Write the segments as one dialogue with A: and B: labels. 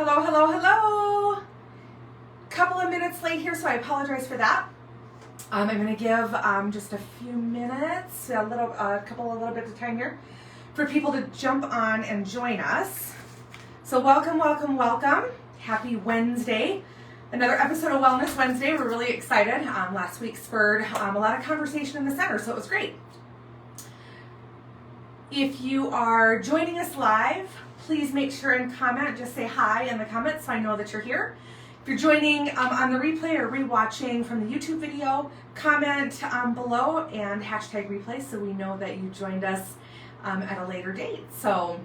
A: Hello, hello, hello. Couple of minutes late here, so I apologize for that. I'm going to give just a few minutes, a little bit of time here for people to jump on and join us. So welcome, welcome, welcome. Happy Wednesday. Another episode of Wellness Wednesday. We're really excited. Last week spurred a lot of conversation in the center, so it was great. If you are joining us live, please make sure and comment. Just say hi in the comments so I know that you're here. If you're joining on the replay or rewatching from the YouTube video, comment below and hashtag replay so we know that you joined us at a later date. So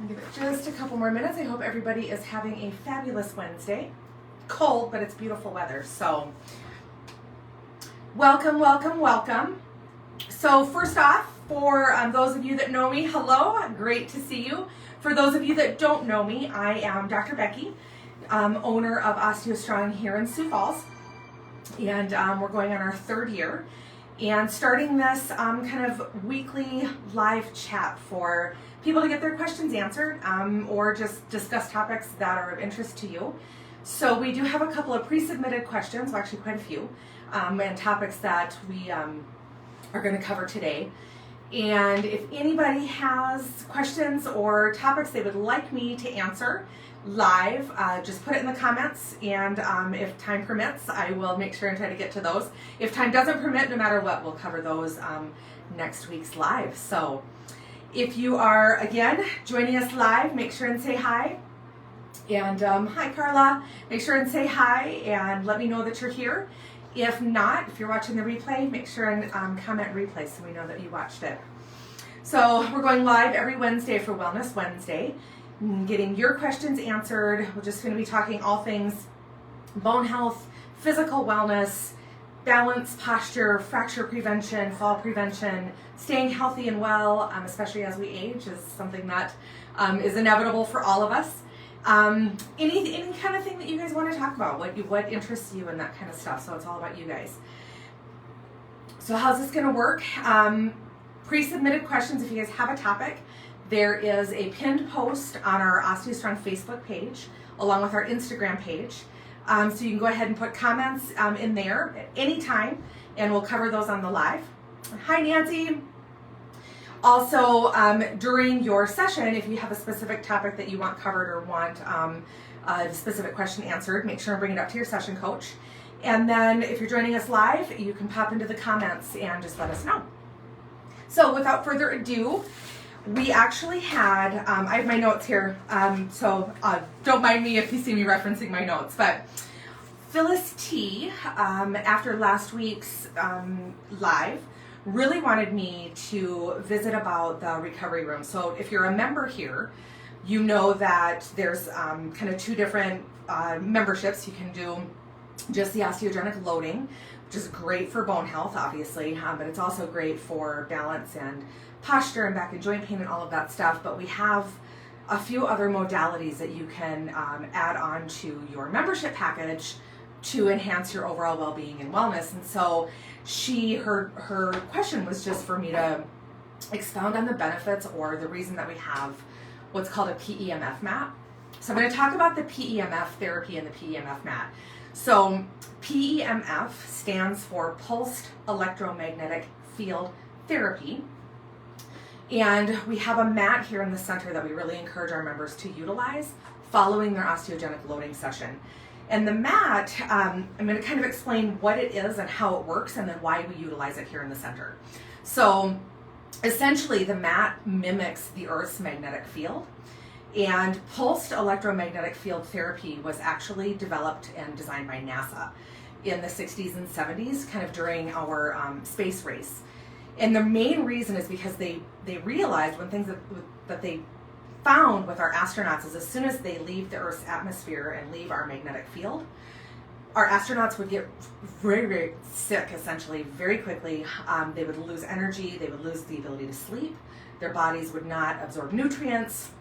A: I'll give it just a couple more minutes. I hope everybody is having a fabulous Wednesday. Cold, but it's beautiful weather. So welcome, welcome, welcome. So first off, for those of you that know me, hello, great to see you. For those of you that don't know me, I am Dr. Becky, owner of OsteoStrong here in Sioux Falls, and we're going on our third year, and starting this kind of weekly live chat for people to get their questions answered or just discuss topics that are of interest to you. So we do have a couple of pre-submitted questions, well, actually quite a few, and topics that we are going to cover today. And if anybody has questions or topics they would like me to answer live, just put it in the comments, and if time permits, I will make sure and try to get to those. If time doesn't permit, no matter what, we'll cover those next week's live. So if you are, again, joining us live, make sure and say hi. And hi, Carla. Make sure and say hi and let me know that you're here. If not, if you're watching the replay, make sure and comment replay so we know that you watched it. So we're going live every Wednesday for Wellness Wednesday, getting your questions answered. We're just going to be talking all things bone health, physical wellness, balance, posture, fracture prevention, fall prevention, staying healthy and well, especially as we age, is something that is inevitable for all of us. Any kind of thing that you guys want to talk about, what interests you and that kind of stuff. So it's all about you guys. So how's this going to work? Pre-submitted questions. If you guys have a topic, there is a pinned post on our OsteoStrong Facebook page along with our Instagram page. So you can go ahead and put comments in there at any time, and we'll cover those on the live. Hi, Nancy. Also, during your session, if you have a specific topic that you want covered or want a specific question answered, make sure and bring it up to your session coach. And then if you're joining us live, you can pop into the comments and just let us know. So without further ado, we actually had, I have my notes here, so don't mind me if you see me referencing my notes, but Phyllis T, after last week's live, really wanted me to visit about the recovery room. So if you're a member here, you know that there's kind of two different memberships. You can do just the osteogenic loading, which is great for bone health, obviously, but it's also great for balance and posture and back and joint pain and all of that stuff. But we have a few other modalities that you can add on to your membership package to enhance your overall well-being and wellness. And so her question was just for me to expound on the benefits or the reason that we have what's called a PEMF mat. So I'm going to talk about the PEMF therapy and the PEMF mat. So PEMF stands for Pulsed Electromagnetic Field Therapy. And we have a mat here in the center that we really encourage our members to utilize following their osteogenic loading session. And the mat, I'm going to kind of explain what it is and how it works and then why we utilize it here in the center. So essentially the mat mimics the Earth's magnetic field, and pulsed electromagnetic field therapy was actually developed and designed by NASA in the 60s and 70s, kind of during our space race. And the main reason is because they realized one thing that they found with our astronauts is as soon as they leave the Earth's atmosphere and leave our magnetic field, our astronauts would get very, very sick, essentially, very quickly. They would lose energy, they would lose the ability to sleep, their bodies would not absorb nutrients.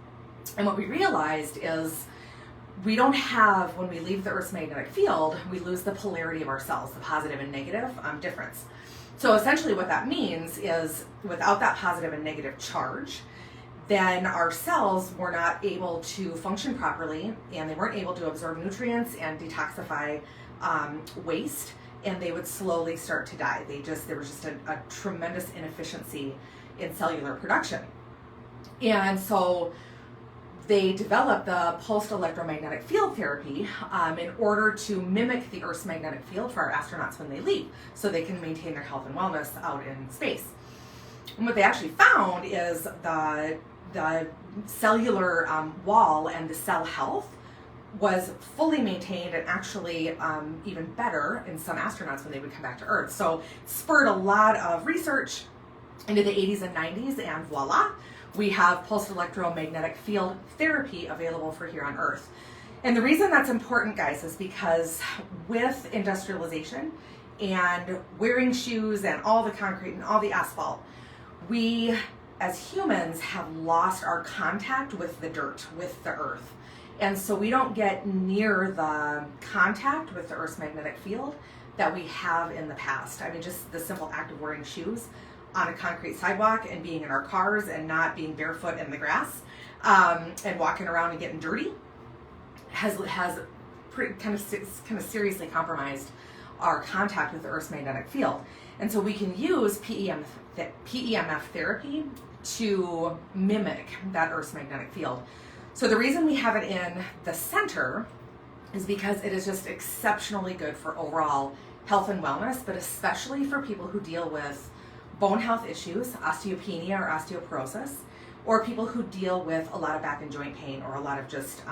A: And what we realized is we don't have, when we leave the Earth's magnetic field, we lose the polarity of our cells, the positive and negative difference. So essentially what that means is without that positive and negative charge, then our cells were not able to function properly, and they weren't able to absorb nutrients and detoxify waste, and they would slowly start to die. There was just a tremendous inefficiency in cellular production. And so they developed the pulsed electromagnetic field therapy in order to mimic the Earth's magnetic field for our astronauts when they leave, so they can maintain their health and wellness out in space. And what they actually found is the cellular wall and the cell health was fully maintained, and actually even better in some astronauts when they would come back to Earth. So it spurred a lot of research into the 80s and 90s, and voila, we have pulsed electromagnetic field therapy available for here on Earth. And the reason that's important, guys, is because with industrialization and wearing shoes and all the concrete and all the asphalt, we as humans have lost our contact with the dirt, with the Earth. And so we don't get near the contact with the Earth's magnetic field that we have in the past. I mean, just the simple act of wearing shoes on a concrete sidewalk and being in our cars and not being barefoot in the grass and walking around and getting dirty has kind of seriously compromised our contact with the Earth's magnetic field. And so we can use PEMF therapy to mimic that Earth's magnetic field. So the reason we have it in the center is because it is just exceptionally good for overall health and wellness, but especially for people who deal with bone health issues, osteopenia or osteoporosis, or people who deal with a lot of back and joint pain, or a lot of just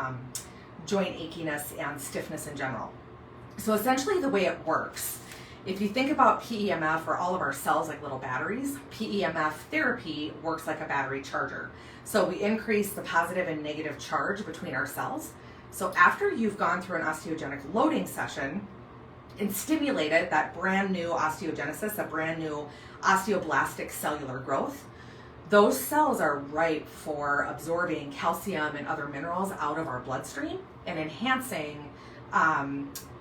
A: joint achiness and stiffness in general. So essentially the way it works, if you think about PEMF or all of our cells like little batteries, PEMF therapy works like a battery charger. So we increase the positive and negative charge between our cells. So after you've gone through an osteogenic loading session and stimulated that brand new osteogenesis, a brand new osteoblastic cellular growth, those cells are ripe for absorbing calcium and other minerals out of our bloodstream and enhancing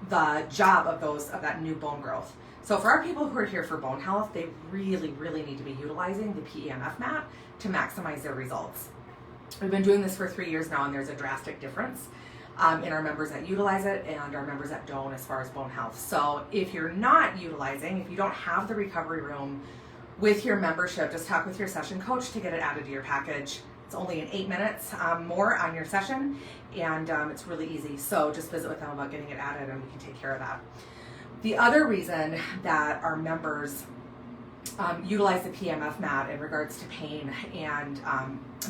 A: the job of that new bone growth. So for our people who are here for bone health, they really, really need to be utilizing the PEMF mat to maximize their results. We've been doing this for 3 years now, and there's a drastic difference in our members that utilize it and our members that don't as far as bone health. So if you're not utilizing, if you don't have the recovery room with your membership, just talk with your session coach to get it added to your package. It's only in 8 minutes more on your session, and it's really easy. So just visit with them about getting it added, and we can take care of that. The other reason that our members utilize the PEMF mat in regards to pain and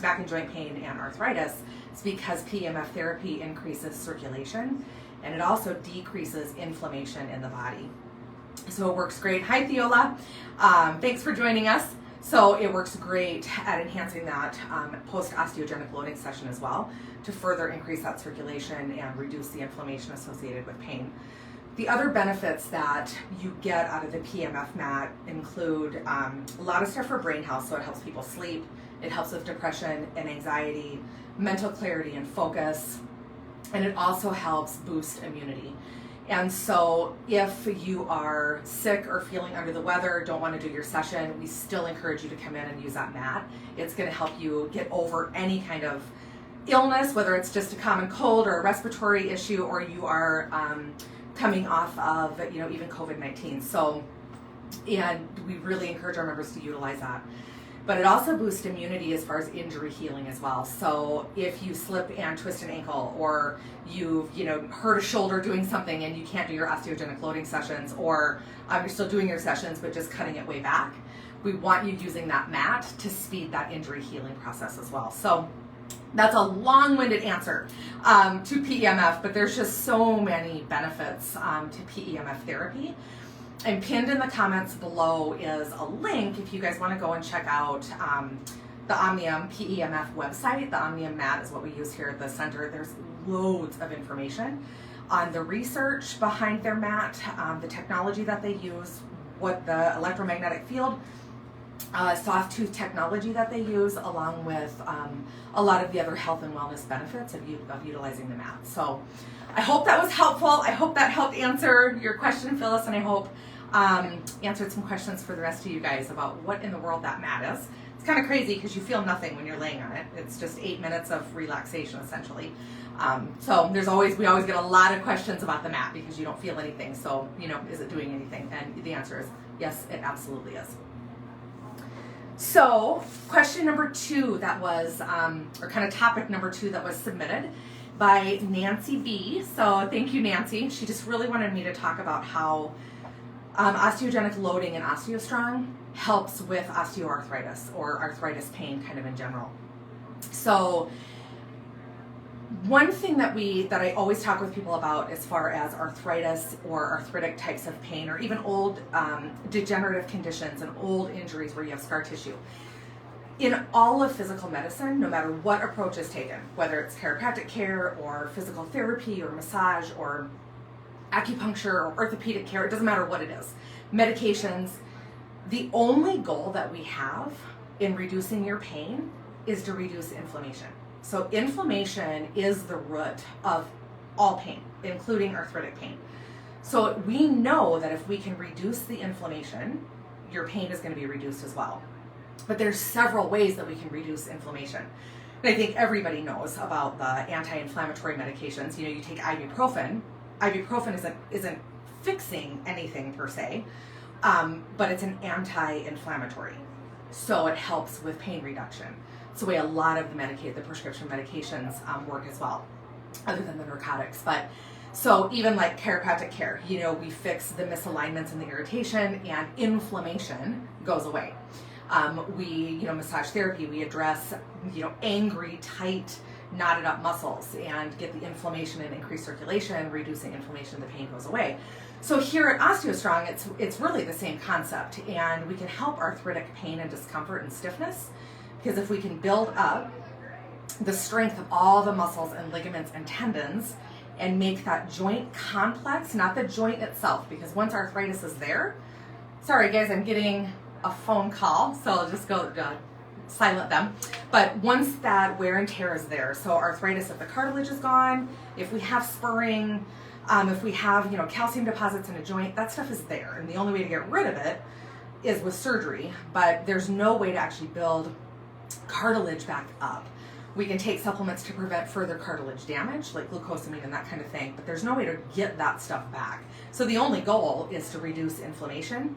A: back and joint pain and arthritis is because PEMF therapy increases circulation, and it also decreases inflammation in the body. So it works great. Hi, Theola. Thanks for joining us. So it works great at enhancing that post-osteogenic loading session as well, to further increase that circulation and reduce the inflammation associated with pain. The other benefits that you get out of the PEMF mat include a lot of stuff for brain health. So it helps people sleep, it helps with depression and anxiety, mental clarity and focus, and it also helps boost immunity. And so if you are sick or feeling under the weather, don't want to do your session, we still encourage you to come in and use that mat. It's going to help you get over any kind of illness, whether it's just a common cold or a respiratory issue, or you are coming off of, even COVID-19. So, and we really encourage our members to utilize that. But it also boosts immunity as far as injury healing as well. So if you slip and twist an ankle, or you've hurt a shoulder doing something and you can't do your osteogenic loading sessions, or you're still doing your sessions but just cutting it way back, we want you using that mat to speed that injury healing process as well. So that's a long-winded answer to PEMF, but there's just so many benefits to PEMF therapy. And pinned in the comments below is a link if you guys want to go and check out the Omnium PEMF website. The Omnium mat is what we use here at the center. There's loads of information on the research behind their mat, the technology that they use, what the electromagnetic field soft tooth technology that they use, along with a lot of the other health and wellness benefits of utilizing the mat. So I hope that was helpful. I hope that helped answer your question, Phyllis, and I hope answered some questions for the rest of you guys about what in the world that mat is. It's kind of crazy because you feel nothing when you're laying on it. It's just 8 minutes of relaxation essentially. So we always get a lot of questions about the mat because you don't feel anything. So, is it doing anything? And the answer is yes, it absolutely is. So question number 2 that was, or kind of topic number 2 that was submitted by Nancy B. So thank you, Nancy. She just really wanted me to talk about how osteogenic loading and OsteoStrong helps with osteoarthritis or arthritis pain kind of in general. So one thing that I always talk with people about as far as arthritis or arthritic types of pain or even old degenerative conditions and old injuries where you have scar tissue. In all of physical medicine, no matter what approach is taken, whether it's chiropractic care or physical therapy or massage or acupuncture or orthopedic care, it doesn't matter what it is, medications, the only goal that we have in reducing your pain is to reduce inflammation. So inflammation is the root of all pain, including arthritic pain. So we know that if we can reduce the inflammation, your pain is going to be reduced as well. But there's several ways that we can reduce inflammation. And I think everybody knows about the anti-inflammatory medications. You take ibuprofen. Ibuprofen isn't fixing anything per se, but it's an anti-inflammatory. So it helps with pain reduction. It's the way a lot of the prescription medications work as well, other than the narcotics. But so even like chiropractic care, we fix the misalignments and the irritation, and inflammation goes away. Massage therapy, we address, angry, tight, knotted up muscles and get the inflammation and increased circulation, reducing inflammation, the pain goes away. So here at OsteoStrong, it's really the same concept, and we can help arthritic pain and discomfort and stiffness, because if we can build up the strength of all the muscles and ligaments and tendons and make that joint complex, not the joint itself, because once arthritis is there, sorry guys, I'm getting a phone call, so I'll just go silent them. But once that wear and tear is there, so arthritis, if the cartilage is gone, if we have spurring, if we have calcium deposits in a joint, that stuff is there, and the only way to get rid of it is with surgery. But there's no way to actually build cartilage back up. We can take supplements to prevent further cartilage damage, like glucosamine and that kind of thing, but there's no way to get that stuff back. So the only goal is to reduce inflammation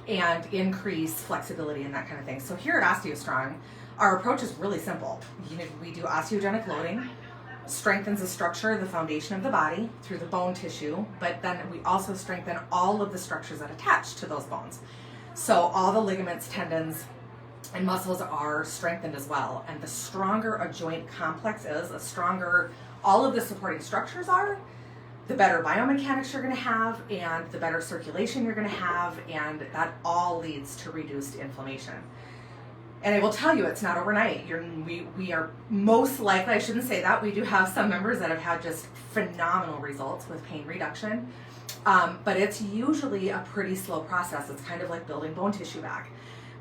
A: and increase flexibility and that kind of thing. So here at OsteoStrong, our approach is really simple. We do osteogenic loading, strengthens the structure, the foundation of the body through the bone tissue, but then we also strengthen all of the structures that attach to those bones. So all the ligaments, tendons, and muscles are strengthened as well. And the stronger a joint complex is, the stronger all of the supporting structures are, the better biomechanics you're going to have, and the better circulation you're going to have, and that all leads to reduced inflammation. And I will tell you, it's not overnight. We are most likely, I shouldn't say that, we do have some members that have had just phenomenal results with pain reduction, but it's usually a pretty slow process. It's kind of like building bone tissue back.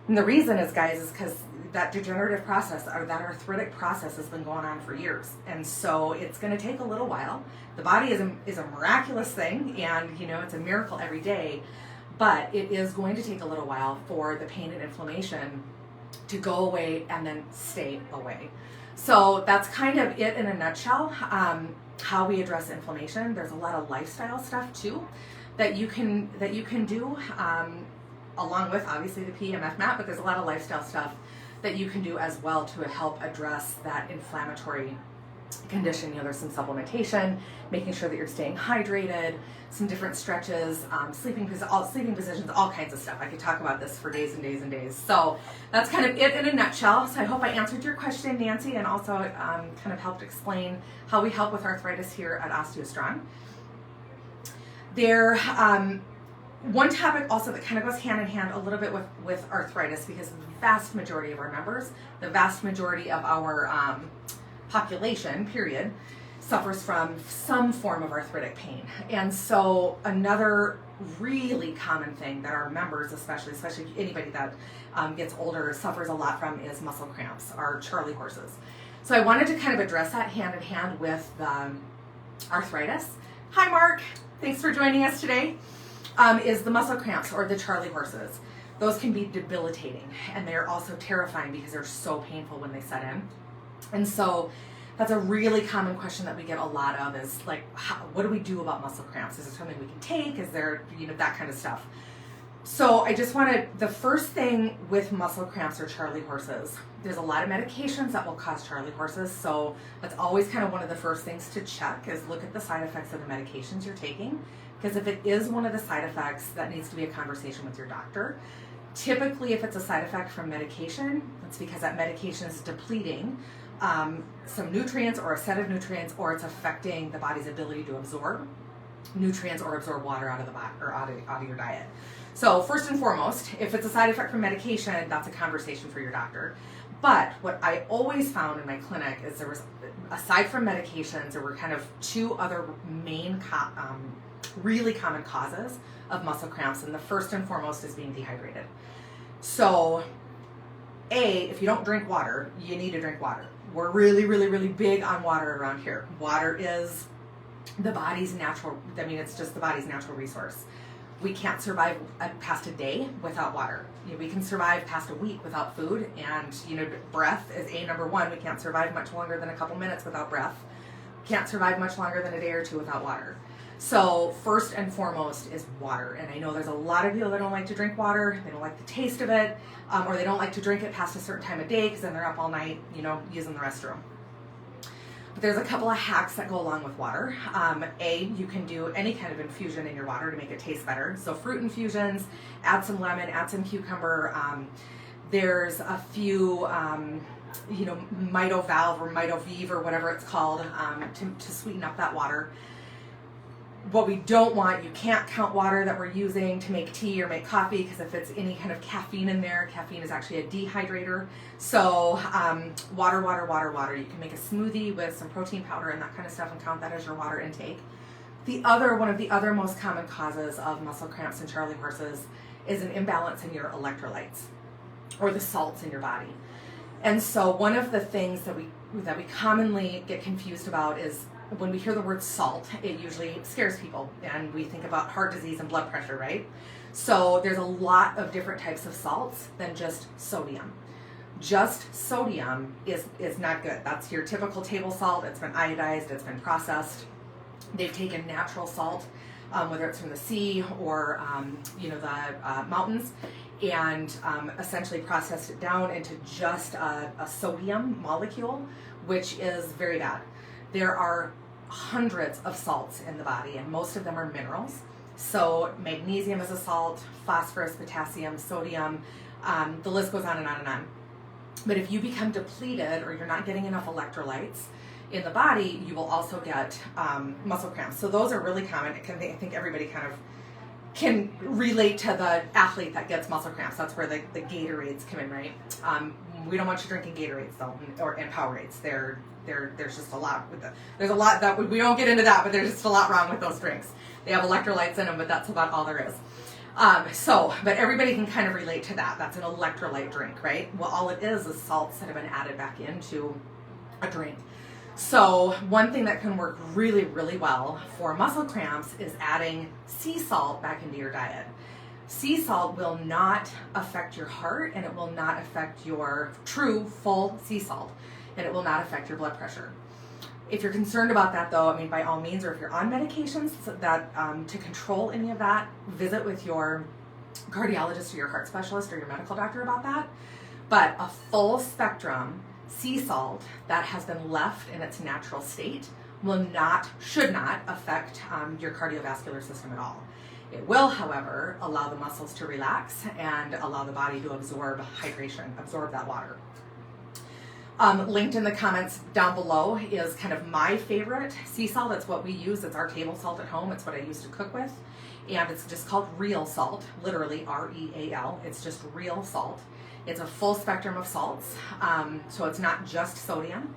A: And the reason is, guys, is because that degenerative process or that arthritic process has been going on for years. And so it's going to take a little while. The body is a miraculous thing, and it's a miracle every day, but it is going to take a little while for the pain and inflammation to go away and then stay away. So that's kind of it in a nutshell, how we address inflammation. There's a lot of lifestyle stuff too that you can do, along with obviously the PEMF mat, but there's a lot of lifestyle stuff that you can do as well to help address that inflammatory condition. There's some supplementation, making sure that you're staying hydrated, some different stretches, sleeping positions, all kinds of stuff. I could talk about this for days and days and days. So that's kind of it in a nutshell. So I hope I answered your question, Nancy, and also kind of helped explain how we help with arthritis here at OsteoStrong. One topic also that kind of goes hand in hand a little bit with arthritis, because the vast majority of our members, the vast majority of our population, period, suffers from some form of arthritic pain. And so another really common thing that our members, especially anybody that gets older, suffers a lot from is muscle cramps, our Charlie horses. So I wanted to kind of address that hand in hand with the arthritis. Hi, Mark. Thanks for joining us today. Is the muscle cramps or the Charlie horses. those can be debilitating, and they're also terrifying because they're so painful when they set in. And so that's a really common question that we get a lot of is like, what do we do about muscle cramps? Is there something we can take? Is there, that kind of stuff. So I just the first thing with muscle cramps or Charlie horses, there's a lot of medications that will cause Charlie horses. So that's always kind of one of the first things to check is look at the side effects of the medications you're taking. Because if it is one of the side effects, that needs to be a conversation with your doctor. Typically, if it's a side effect from medication, it's because that medication is depleting some nutrients or a set of nutrients, or it's affecting the body's ability to absorb nutrients or absorb water out of the body or out of your diet. So first and foremost, if it's a side effect from medication, that's a conversation for your doctor. But what I always found in my clinic is there was, aside from medications, there were kind of two other main really common causes of muscle cramps, and the first and foremost is being dehydrated. So if you don't drink water, you need to drink water. We're really, really, really big on water around here. Water is the body's natural, it's just the body's natural resource. We can't survive past a day without water. We can survive past a week without food, and breath is number one. We can't survive much longer than a couple minutes without breath. Can't survive much longer than a day or two without water. So first and foremost is water. And I know there's a lot of people that don't like to drink water. They don't like the taste of it, or they don't like to drink it past a certain time of day because then they're up all night, using the restroom. But there's a couple of hacks that go along with water. You can do any kind of infusion in your water to make it taste better. So fruit infusions, add some lemon, add some cucumber. There's a few, Mitovalve or Mitovive or whatever it's called to sweeten up that water. What we don't want, you can't count water that we're using to make tea or make coffee, because if it's any kind of caffeine in there, caffeine is actually a dehydrator. So water. You can make a smoothie with some protein powder and that kind of stuff and count that as your water intake. One of the other most common causes of muscle cramps in Charlie horses is an imbalance in your electrolytes or the salts in your body. And so one of the things that we commonly get confused about is when we hear the word salt, it usually scares people, and we think about heart disease and blood pressure, right? So there's a lot of different types of salts than just sodium. Just sodium is not good. That's your typical table salt. It's been iodized, it's been processed. They've taken natural salt, whether it's from the sea or the mountains, and essentially processed it down into just a sodium molecule, which is very bad. There are hundreds of salts in the body, and most of them are minerals. So magnesium is a salt, phosphorus, potassium, sodium, the list goes on and on and on. But if you become depleted or you're not getting enough electrolytes in the body, you will also get muscle cramps. So those are really common. I think everybody kind of can relate to the athlete that gets muscle cramps. That's where the Gatorades come in, right? We don't want you drinking Gatorades though, and Powerades. There's just a lot there's a lot that we don't get into that, but there's just a lot wrong with those drinks. They have electrolytes in them, but that's about all there is. But everybody can kind of relate to that. That's an electrolyte drink, right? Well, all it is salts that have been added back into a drink. So one thing that can work really, really well for muscle cramps is adding sea salt back into your diet. Sea salt will not affect your heart, and it will not affect your true full sea salt, and it will not affect your blood pressure. If you're concerned about that though, by all means, or if you're on medications that to control any of that, visit with your cardiologist or your heart specialist or your medical doctor about that. But a full spectrum sea salt that has been left in its natural state should not affect your cardiovascular system at all. It will, however, allow the muscles to relax and allow the body to absorb hydration, absorb that water. Linked in the comments down below is kind of my favorite sea salt. It's what we use. It's our table salt at home. It's what I used to cook with. And it's just called real salt, literally R-E-A-L. It's just real salt. It's a full spectrum of salts, so it's not just sodium,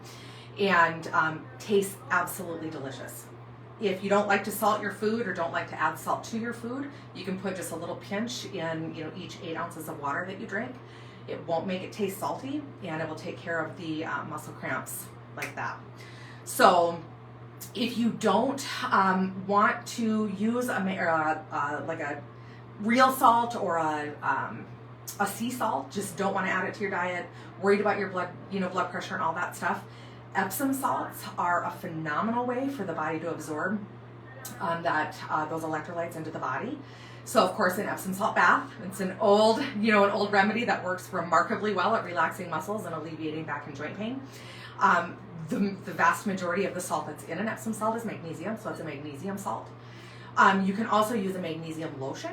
A: and tastes absolutely delicious. If you don't like to salt your food or don't like to add salt to your food, you can put just a little pinch in each 8 ounces of water that you drink. It won't make it taste salty, and it will take care of the muscle cramps like that. So if you don't want to use a real salt or a a sea salt, just don't want to add it to your diet, worried about your blood, blood pressure and all that stuff, Epsom salts are a phenomenal way for the body to absorb those electrolytes into the body. So of course, an Epsom salt bath, it's an old remedy that works remarkably well at relaxing muscles and alleviating back and joint pain. The vast majority of the salt that's in an Epsom salt is magnesium, so it's a magnesium salt. You can also use a magnesium lotion,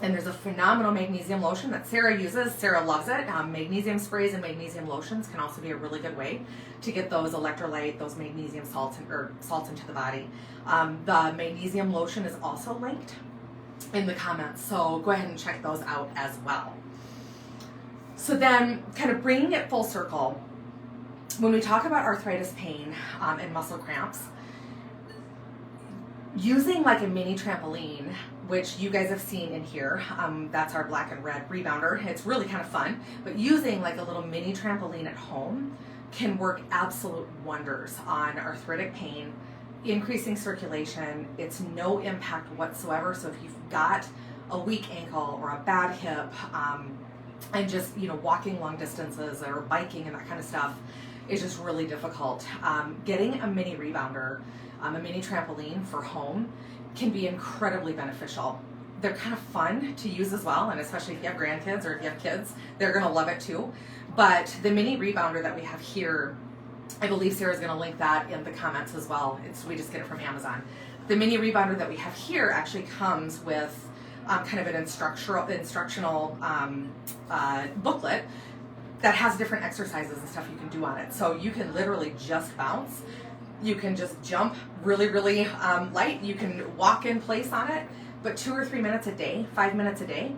A: and there's a phenomenal magnesium lotion that Sarah uses. Sarah loves it. Magnesium sprays and magnesium lotions can also be a really good way to get those those magnesium salts into the body. The magnesium lotion is also linked in the comments, so go ahead and check those out as well. So then, kind of bringing it full circle, when we talk about arthritis pain and muscle cramps, using like a mini trampoline, which you guys have seen in here, that's our black and red rebounder. It's really kind of fun, but using like a little mini trampoline at home can work absolute wonders on arthritic pain, increasing circulation. It's no impact whatsoever. So if you've got a weak ankle or a bad hip, and just walking long distances or biking and that kind of stuff is just really difficult, getting a mini rebounder, a mini trampoline for home can be incredibly beneficial. They're kind of fun to use as well, and especially if you have grandkids or if you have kids, they're going to love it too. But the mini rebounder that we have here, I believe Sarah's going to link that in the comments as well. We just get it from Amazon. The mini rebounder that we have here actually comes with kind of an instructional booklet that has different exercises and stuff you can do on it. So you can literally just bounce. You can just jump really, really light. You can walk in place on it, but 2 or 3 minutes a day, 5 minutes a day,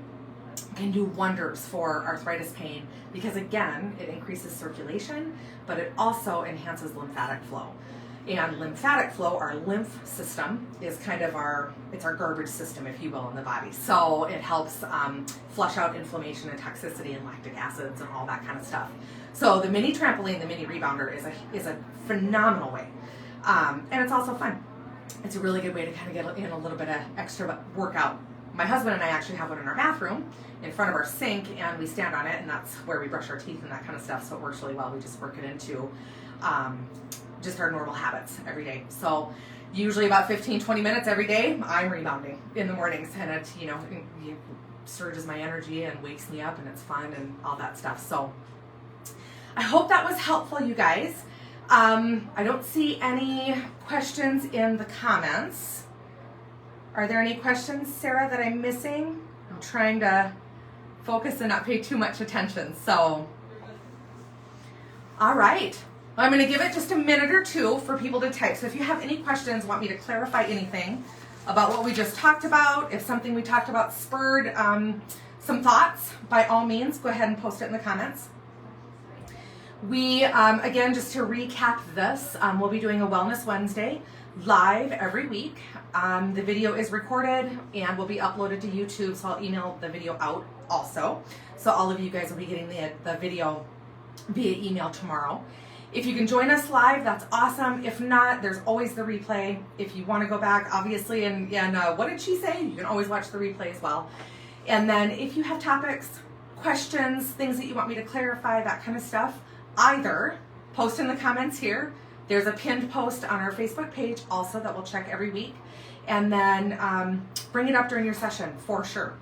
A: can do wonders for arthritis pain because, again, it increases circulation, but it also enhances lymphatic flow. And lymphatic flow, our lymph system, is kind of our garbage system, if you will, in the body. So it helps flush out inflammation and toxicity and lactic acids and all that kind of stuff. So the mini trampoline, the mini rebounder is a phenomenal way. And it's also fun. It's a really good way to kind of get in a little bit of extra workout. My husband and I actually have one in our bathroom in front of our sink, and we stand on it, and that's where we brush our teeth and that kind of stuff. So it works really well. We just work it into just our normal habits every day. So usually about 15-20 minutes every day, I'm rebounding in the mornings, and it it surges my energy and wakes me up, and it's fun and all that stuff. So I hope that was helpful, you guys. I don't see any questions in the comments. Are there any questions, Sarah, that I'm missing? I'm trying to focus and not pay too much attention. So, all right. I'm going to give it just a minute or two for people to type. So if you have any questions, want me to clarify anything about what we just talked about, if something we talked about spurred some thoughts, by all means, go ahead and post it in the comments. We, again, just to recap this, we'll be doing a Wellness Wednesday live every week. The video is recorded and will be uploaded to YouTube, so I'll email the video out also. So all of you guys will be getting the video via email tomorrow. If you can join us live, that's awesome. If not, there's always the replay. If you want to go back, obviously, and what did she say? You can always watch the replay as well. And then if you have topics, questions, things that you want me to clarify, that kind of stuff, either post in the comments here. There's a pinned post on our Facebook page also that we'll check every week. And then bring it up during your session for sure.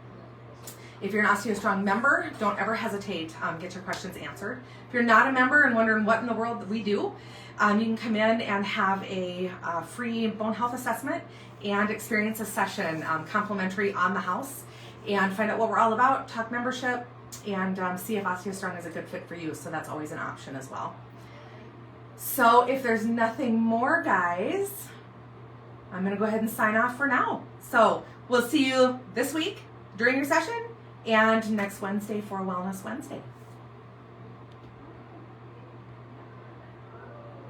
A: If you're an OsteoStrong member, don't ever hesitate. Get your questions answered. If you're not a member and wondering what in the world we do, you can come in and have a free bone health assessment and experience a session complimentary on the house and find out what we're all about, talk membership, and see if OsteoStrong is a good fit for you. So that's always an option as well. So if there's nothing more, guys, I'm going to go ahead and sign off for now. So we'll see you this week during your session and next Wednesday for Wellness Wednesday.